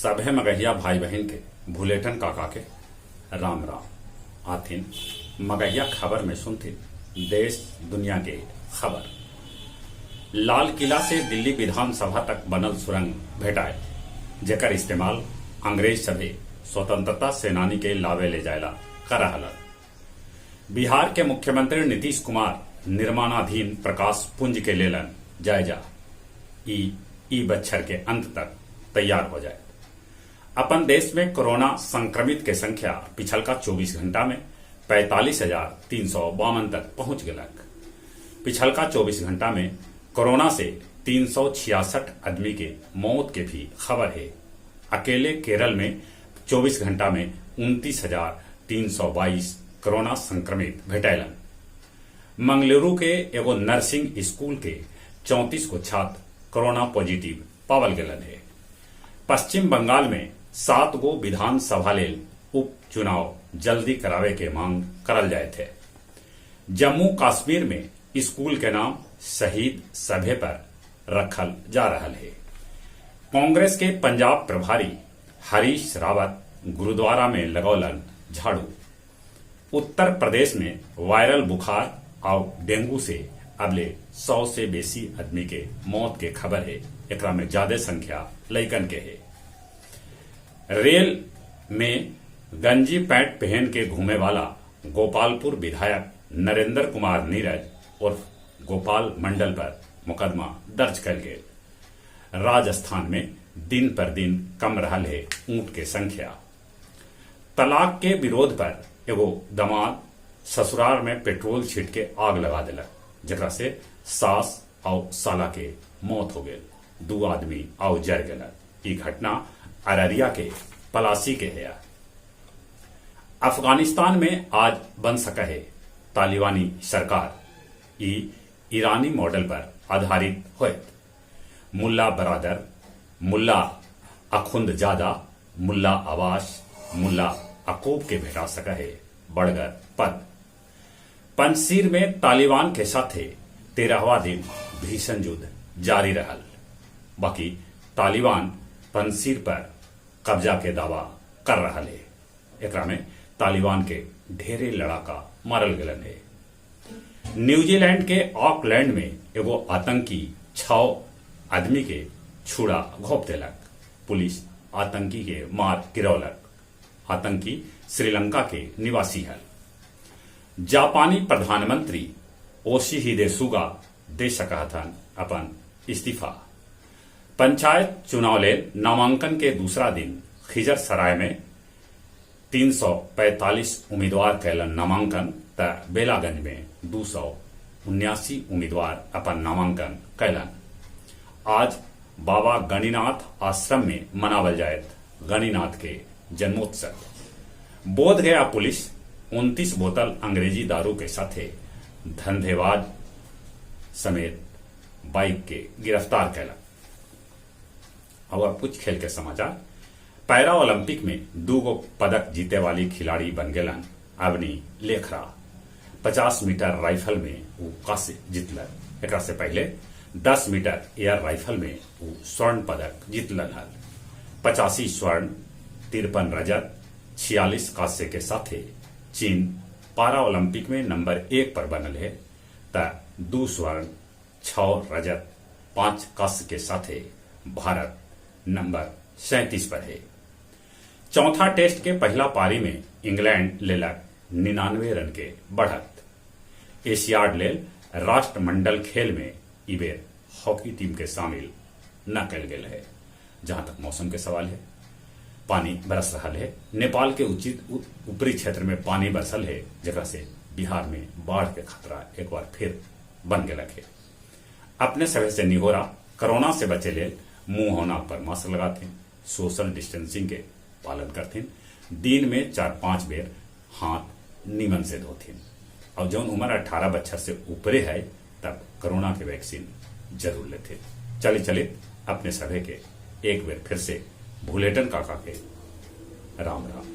सभे मगहिया भाई बहन के भूलेठन काका के राम राम आथिन मगहिया खबर में सुनथिन देश दुनिया के खबर। लाल किला से दिल्ली विधानसभा तक बनल सुरंग भेटाए जेकर इस्तेमाल अंग्रेज सभे स्वतंत्रता सेनानी के लावे ले जायला कर रहल। बिहार के मुख्यमंत्री नीतीश कुमार निर्माणाधीन प्रकाश पुंज के लेलन जायजा ई बच्छर के अंत तक तैयार हो जाए। अपन देश में कोरोना संक्रमित के संख्या पिछलका 24 घंटा में 45,352 तक पहुंच गलक। पिछलका 24 घंटा में कोरोना से 366 आदमी के मौत के भी खबर है। अकेले केरल में 24 घंटा में 29,322 कोरोना संक्रमित भेटैलन। मंगलुरु के एगो नर्सिंग स्कूल के 34 को छात्र कोरोना पॉजिटिव पावल गेलन है। पश्चिम बंगाल में 7 गो विधानसभा लेल उपचुनाव जल्दी करावे के मांग करल जाए थे। जम्मू कश्मीर में स्कूल के नाम शहीद सभे पर रखल जा रहा है। कांग्रेस के पंजाब प्रभारी हरीश रावत गुरुद्वारा में लगौलन झाड़ू। उत्तर प्रदेश में वायरल बुखार और डेंगू से अबले 100 से बेसी आदमी के मौत के खबर है। एकरा में ज्यादा संख्या लइकन के है। रेल में गंजी पैंट पहन के घूमे वाला गोपालपुर विधायक नरेंद्र कुमार नीरज उर्फ गोपाल मंडल पर मुकदमा दर्ज कर गए। राजस्थान में दिन पर दिन कम रहल है ऊंट के संख्या। तलाक के विरोध पर एगो दमाद ससुराल में पेट्रोल छीट के आग लगा दिलक जरा से सास और साला के मौत हो गए। 2 आदमी और जर गलक। ये घटना अररिया के पलासी के है। अफगानिस्तान में आज बन सका है तालिबानी सरकार। ईरानी मॉडल पर आधारित होत। मुल्ला बरादर, मुल्ला अखुंदजादा, मुल्ला अब्बास, मुल्ला अकूब के भेटा सका है बड़गर पद। पंजशीर में तालिबान के साथ 13वां दिन भीषण युद्ध जारी रहल। बाकी तालिबान पंजशीर पर कब्जा के दावा कर रहा है। एकरा में तालिबान के ढेरे लड़ाका मारल गलन है। न्यूजीलैंड के ऑकलैंड में एगो आतंकी 6 आदमी के छुड़ा घोप देलक। पुलिस आतंकी के मार गिरौलक। आतंकी श्रीलंका के निवासी है। जापानी प्रधानमंत्री ओशिहिदे सुगा दे सकहथन अपन इस्तीफा। पंचायत चुनाव ले नामांकन के दूसरा दिन खिजर सराय में 345 उम्मीदवार कैलन नामांकन त बेलागंज में 279 उम्मीदवार अपन नामांकन कैलन। आज बाबा गणिनाथ आश्रम में मनावल जायत गणिनाथ के जन्मोत्सव। बोध गया पुलिस 29 बोतल अंग्रेजी दारू के साथ धंधेबाज समेत बाइक के गिरफ्तार कैलक। और कुछ खेल के समाचार। पैरा ओलंपिक में 2 गो पदक जीते वाली खिलाड़ी बन गेलन अवनी लेखरा। 50 मीटर राइफल में वो कांस्य जीतलन। एक से पहले 10 मीटर एयर राइफल में वो स्वर्ण पदक जीतलन हल। 85 स्वर्ण, 53 रजत, 46 कांस्य के साथ चीन पारा ओलंपिक में नंबर 1 पर बनल है त 2 स्वर्ण, 6 रजत, 5 कांस्य के साथ भारत नंबर 37 पर है। चौथा टेस्ट के पहला पारी में इंग्लैंड लेलक 99 रन के बढ़त। एशियाड लेल राष्ट्रमंडल खेल में इबेर हॉकी टीम के शामिल न कल गेल है। जहां तक मौसम के सवाल है, पानी बरस रहा है। नेपाल के उचित ऊपरी क्षेत्र में पानी बरसल है जगह से बिहार में बाढ़ के खतरा एक बार फिर बन गलक है। अपने सभी से निहोरा कोरोना से बचे ले मुंह और नाक पर मास्क लगाते, सोशल डिस्टेंसिंग के पालन करते, दिन में 4-5 बेर हाथ नीमन से धोते और जौन उम्र 18 बच्चा से ऊपरे है तब कोरोना के वैक्सीन जरूर लेते। चले अपने सभी के एक बेर फिर से भूलेटन काका के राम राम।